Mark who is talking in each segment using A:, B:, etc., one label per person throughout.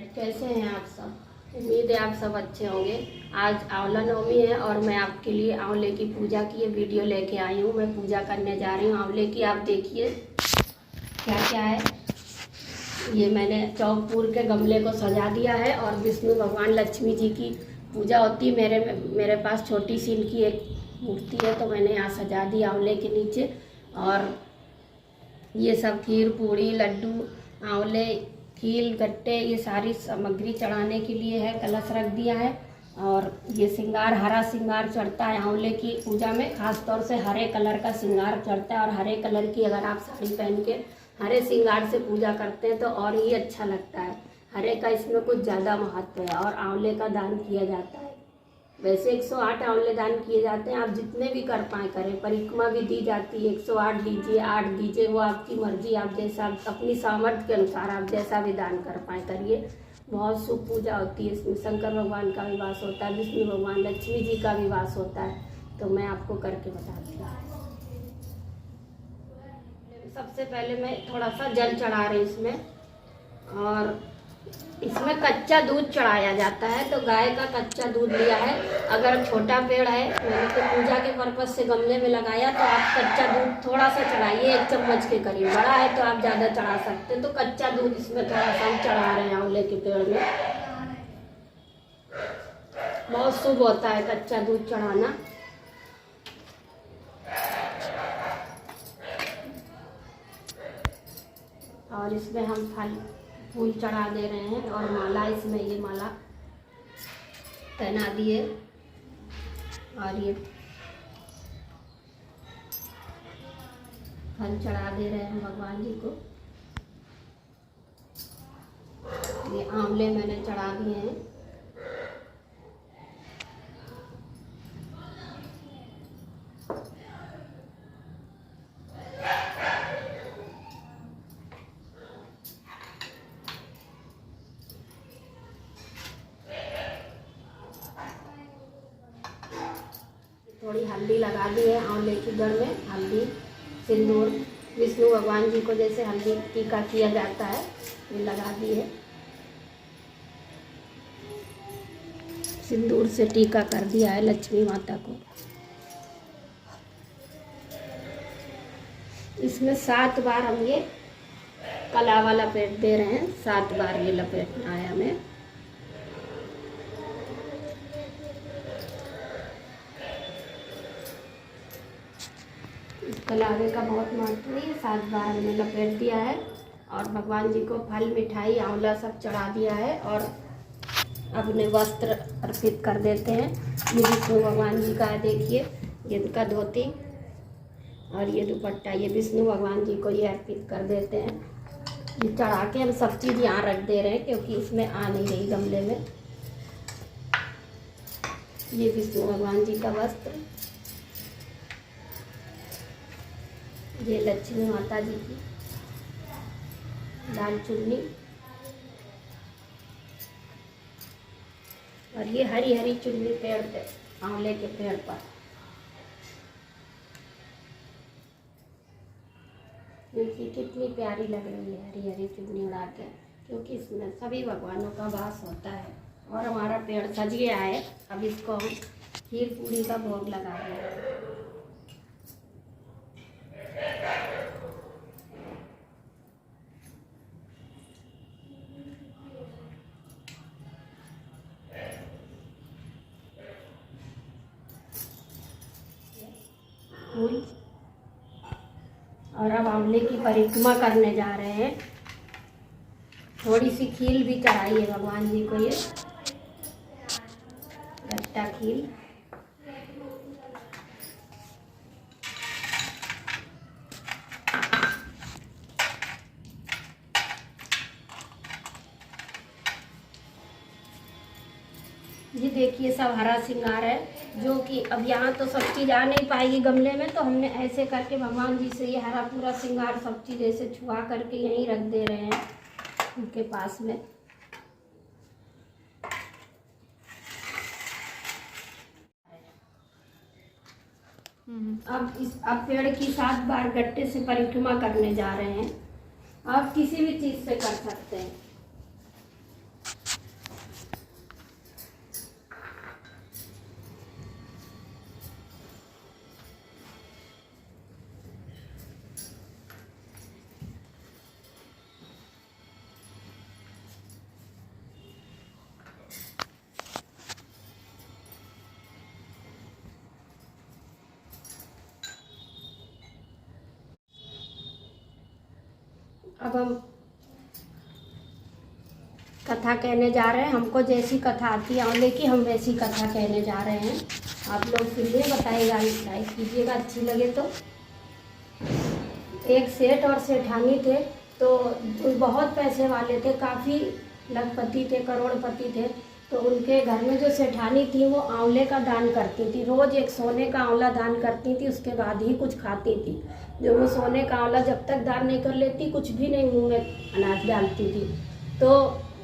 A: कैसे हैं आप सब। उम्मीद है आप सब अच्छे होंगे। आज आंवला नवमी है और मैं आपके लिए आंवले की पूजा की वीडियो लेके आई हूँ। मैं पूजा करने जा रही हूँ आंवले की। आप देखिए क्या क्या है। ये मैंने चौक के गमले को सजा दिया है और विष्णु भगवान लक्ष्मी जी की पूजा होती है। मेरे पास छोटी सी इनकी एक मूर्ति है, तो मैंने यहाँ सजा दी आंवले के नीचे। और ये सब खीर पूड़ी लड्डू आंवले खील गट्टे ये सारी सामग्री चढ़ाने के लिए है। कलश रख दिया है और ये श्रृंगार हरा श्रृंगार चढ़ता है आंवले की पूजा में। खास तौर से हरे कलर का श्रृंगार चढ़ता है और हरे कलर की अगर आप साड़ी पहन के हरे श्रृंगार से पूजा करते हैं तो और ही अच्छा लगता है। हरे का इसमें कुछ ज़्यादा महत्व है और आंवले का दान किया जाता है। वैसे 108 आंवले दान किए जाते हैं, आप जितने भी कर पाए करें। परिक्रमा भी दी जाती है, 108 दीजिए 8 दीजिए, वो आपकी मर्जी। आप जैसा अपनी सामर्थ्य के अनुसार आप जैसा भी दान कर पाए करिए। बहुत शुभ पूजा होती है। इसमें शंकर भगवान का भी वास होता है, विष्णु भगवान लक्ष्मी जी का भी वास होता है। तो मैं आपको करके बताती हूँ। सबसे पहले मैं थोड़ा सा जल चढ़ा रही इसमें, और इसमें कच्चा दूध चढ़ाया जाता है। तो गाय का कच्चा दूध लिया है। अगर छोटा पेड़ है, मैंने तो पूजा के पर्पज से गमले में लगाया, तो आप कच्चा दूध थोड़ा सा चढ़ाइए, 1 चम्मच के करीब। बड़ा है तो आप ज़्यादा चढ़ा सकते हैं। तो कच्चा दूध इसमें थोड़ा सा हम चढ़ा रहे हैं आंवले के पेड़ में। बहुत शुभ होता है कच्चा दूध चढ़ाना। और इसमें हम फूल चढ़ा दे रहे हैं और माला, इसमें ये माला पहना दिए। और ये फल चढ़ा दे रहे हैं भगवान जी को। ये आंवले मैंने चढ़ा दिए हैं। थोड़ी हल्दी लगा दी है आंवले की जड़ में। हल्दी सिंदूर विष्णु भगवान जी को जैसे हल्दी टीका किया जाता है, ये लगा दी है। सिंदूर से टीका कर दिया है लक्ष्मी माता को। इसमें 7 बार हम ये कलावा लपेट दे रहे हैं। 7 बार ये लपेटना है हमें। कलावे का बहुत महत्व है। 7 बार हमने लपेट दिया है और भगवान जी को फल मिठाई आंवला सब चढ़ा दिया है। और अपने वस्त्र अर्पित कर देते हैं। ये विष्णु भगवान जी का है, देखिए ये इनका धोती और ये दुपट्टा, ये विष्णु भगवान जी को ये अर्पित कर देते हैं। ये चढ़ा के हम सब चीज़ यहाँ रख दे रहे हैं क्योंकि इसमें आ नहीं रही गमले में। ये विष्णु भगवान जी का वस्त्र, ये लक्ष्मी माता जी की लाल चुन्नी, और ये हरी हरी चुन्नी पेड़ पे आंवले के पेड़ पर। देखिए कितनी प्यारी लग रही है हरी हरी चुन्नी उड़ा के, क्योंकि इसमें सभी भगवानों का वास होता है। और हमारा पेड़ सज गया है। अब इसको हम खीर पूड़ी का भोग लगा देंगे। और अब आंवले की परिक्रमा करने जा रहे हैं। थोड़ी सी खील भी चढ़ाई है भगवान जी को, ये गट्टा खील। ये देखिए सब हरा श्रृंगार है, जो कि अब यहाँ तो सब चीज़ आ नहीं पाएगी गमले में, तो हमने ऐसे करके भगवान जी से ये हरा पूरा श्रृंगार सब चीज़ ऐसे छुआ करके यहीं रख दे रहे हैं उनके पास में। अब पेड़ की 7 बार गट्टे से परिक्रमा करने जा रहे हैं। आप किसी भी चीज़ से कर सकते हैं। अब हम कथा कहने जा रहे हैं। हमको जैसी कथा आती है आंवले की, हम वैसी कथा कहने जा रहे हैं। आप लोग सुनिए, बताइएगा, लाइक कीजिएगा अच्छी लगे तो। एक सेठ और सेठानी थे, तो बहुत पैसे वाले थे, काफ़ी लखपति थे, करोड़पति थे। तो उनके घर में जो सेठानी थी वो आंवले का दान करती थी। रोज़ एक सोने का आंवला दान करती थी, उसके बाद ही कुछ खाती थी। जो वो सोने का आंवला जब तक दान नहीं कर लेती, कुछ भी नहीं मुंह में अनाज डालती थी। तो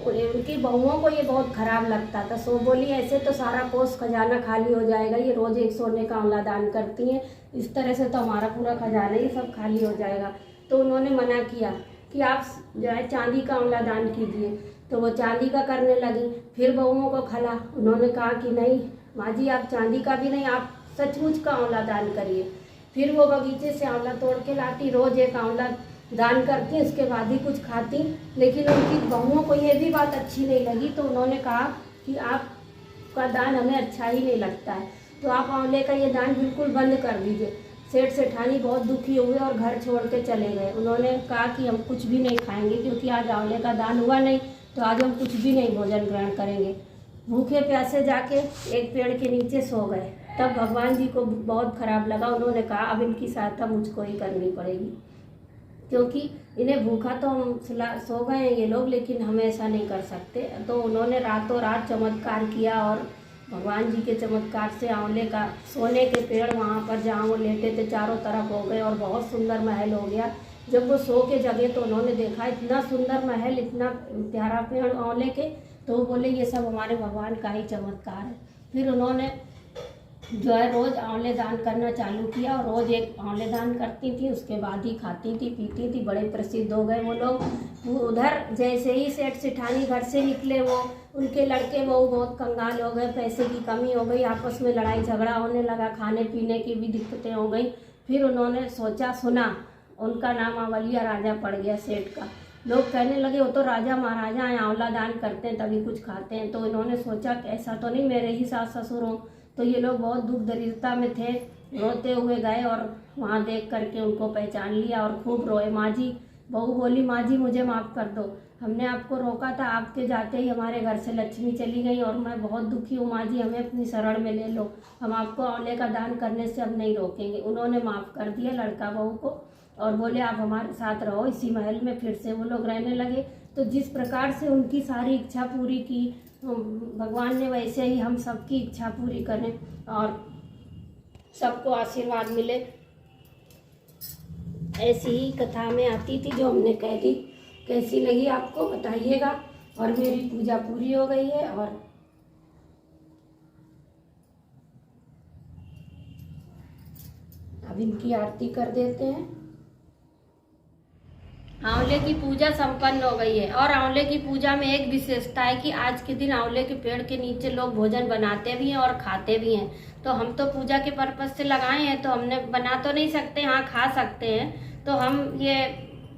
A: उनकी बहुओं को ये बहुत खराब लगता था। सो बोली, ऐसे तो सारा कोष खजाना खाली हो जाएगा, ये रोज़ एक सोने का आंवला दान करती हैं, इस तरह से तो हमारा पूरा खजाना ही सब खाली हो जाएगा। तो उन्होंने मना किया कि आप जो है चांदी का आंवला दान कीजिए। तो वो चांदी का करने लगी। फिर बहुओं को खला, उन्होंने कहा कि नहीं माँ जी, आप चांदी का भी नहीं, आप सचमुच का आंवला दान करिए। फिर वो बगीचे से आंवला तोड़ के लाती, रोज़ एक आंवला दान करती, उसके बाद ही कुछ खाती। लेकिन उनकी बहुओं को ये भी बात अच्छी नहीं लगी, तो उन्होंने कहा कि आपका दान हमें अच्छा ही नहीं लगता है, तो आप आंवले का ये दान बिल्कुल बंद कर दीजिए। सेठ सेठानी बहुत दुखी हुए और घर छोड़ के चले गए। उन्होंने कहा कि हम कुछ भी नहीं खाएंगे, क्योंकि आज आंवले का दान हुआ नहीं, तो आज हम कुछ भी नहीं भोजन ग्रहण करेंगे। भूखे प्यासे जाके एक पेड़ के नीचे सो गए। तब भगवान जी को बहुत खराब लगा। उन्होंने कहा अब इनकी सहायता मुझको ही करनी पड़ेगी, क्योंकि इन्हें भूखा तो हम सो गए हैं ये लोग, लेकिन हम ऐसा नहीं कर सकते। तो उन्होंने रातों रात चमत्कार किया और भगवान जी के चमत्कार से आंवले का सोने के पेड़ वहाँ पर जहाँ वो लेटे थे चारों तरफ हो गए और बहुत सुंदर महल हो गया। जब वो सो के जगे तो उन्होंने देखा इतना सुंदर महल, इतना प्यारा पेड़ आंवले के, तो वो बोले ये सब हमारे भगवान का ही चमत्कार है। फिर उन्होंने जो है रोज़ आंवले दान करना चालू किया और रोज़ एक आंवले दान करती थी, उसके बाद ही खाती थी पीती थी। बड़े प्रसिद्ध हो गए वो लोग। उधर जैसे ही सेठ सेठानी घर से निकले, वो उनके लड़के बहू बहुत कंगाल हो गए, पैसे की कमी हो गई, आपस में लड़ाई झगड़ा होने लगा, खाने पीने की भी दिक्कतें हो गई। फिर उन्होंने सोचा, सुना उनका नाम अवलिया राजा पड़ गया सेठ का। लोग कहने लगे वो तो राजा महाराजा हैं, आंवला दान करते हैं तभी कुछ खाते हैं। तो इन्होंने सोचा कि ऐसा तो नहीं मेरे ही सास ससुर हों। तो ये लोग बहुत दुख दरिद्रता में थे, रोते हुए गए और वहाँ देख करके उनको पहचान लिया और खूब रोए। माँ जी, बहू बोली, माँ जी मुझे माफ़ कर दो, हमने आपको रोका था, आपके जाते ही हमारे घर से लक्ष्मी चली गई और मैं बहुत दुखी हूँ। माँ जी हमें अपनी शरण में ले लो, हम आपको आंवले का दान करने से अब नहीं रोकेंगे। उन्होंने माफ़ कर दिया लड़का बहू को और बोले आप हमारे साथ रहो इसी महल में। फिर से वो लोग रहने लगे। तो जिस प्रकार से उनकी सारी इच्छा पूरी की भगवान ने, वैसे ही हम सबकी इच्छा पूरी करें और सबको आशीर्वाद मिले। ऐसी ही कथा में आती थी जो हमने कह दी। कैसी लगी आपको बताइएगा। और मेरी पूजा पूरी हो गई है और अब इनकी आरती कर देते हैं। आंवले की पूजा संपन्न हो गई है और आंवले की पूजा में एक विशेषता है कि आज के दिन आंवले के पेड़ के नीचे लोग भोजन बनाते भी हैं और खाते भी हैं। तो हम तो पूजा के पर्पज से लगाए हैं, तो हमने बना तो नहीं सकते, हाँ खा सकते हैं। तो हम ये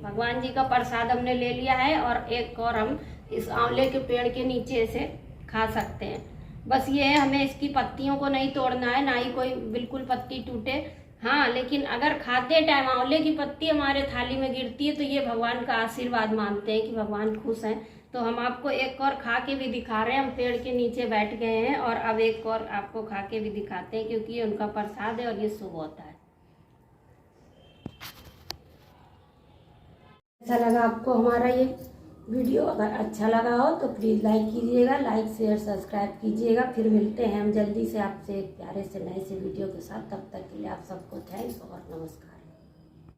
A: भगवान जी का प्रसाद हमने ले लिया है और एक और हम इस आंवले के पेड़ के नीचे से खा सकते हैं। बस ये है, हमें इसकी पत्तियों को नहीं तोड़ना है, ना ही कोई बिल्कुल पत्ती टूटे। हाँ, लेकिन अगर खाते टाइम आंवले की पत्ती हमारे थाली में गिरती है तो ये भगवान का आशीर्वाद मानते हैं कि भगवान खुश हैं। तो हम आपको एक और खा के भी दिखा रहे हैं। हम पेड़ के नीचे बैठ गए हैं और अब एक और आपको खा के भी दिखाते हैं, क्योंकि ये उनका प्रसाद है और ये शुभ होता है। ऐसा लगा आपको हमारा ये वीडियो? अगर अच्छा लगा हो तो प्लीज़ लाइक कीजिएगा, लाइक शेयर सब्सक्राइब कीजिएगा। फिर मिलते हैं हम जल्दी से आपसे एक प्यारे से नए से वीडियो के साथ। तब तक के लिए आप सबको थैंक्स और नमस्कार।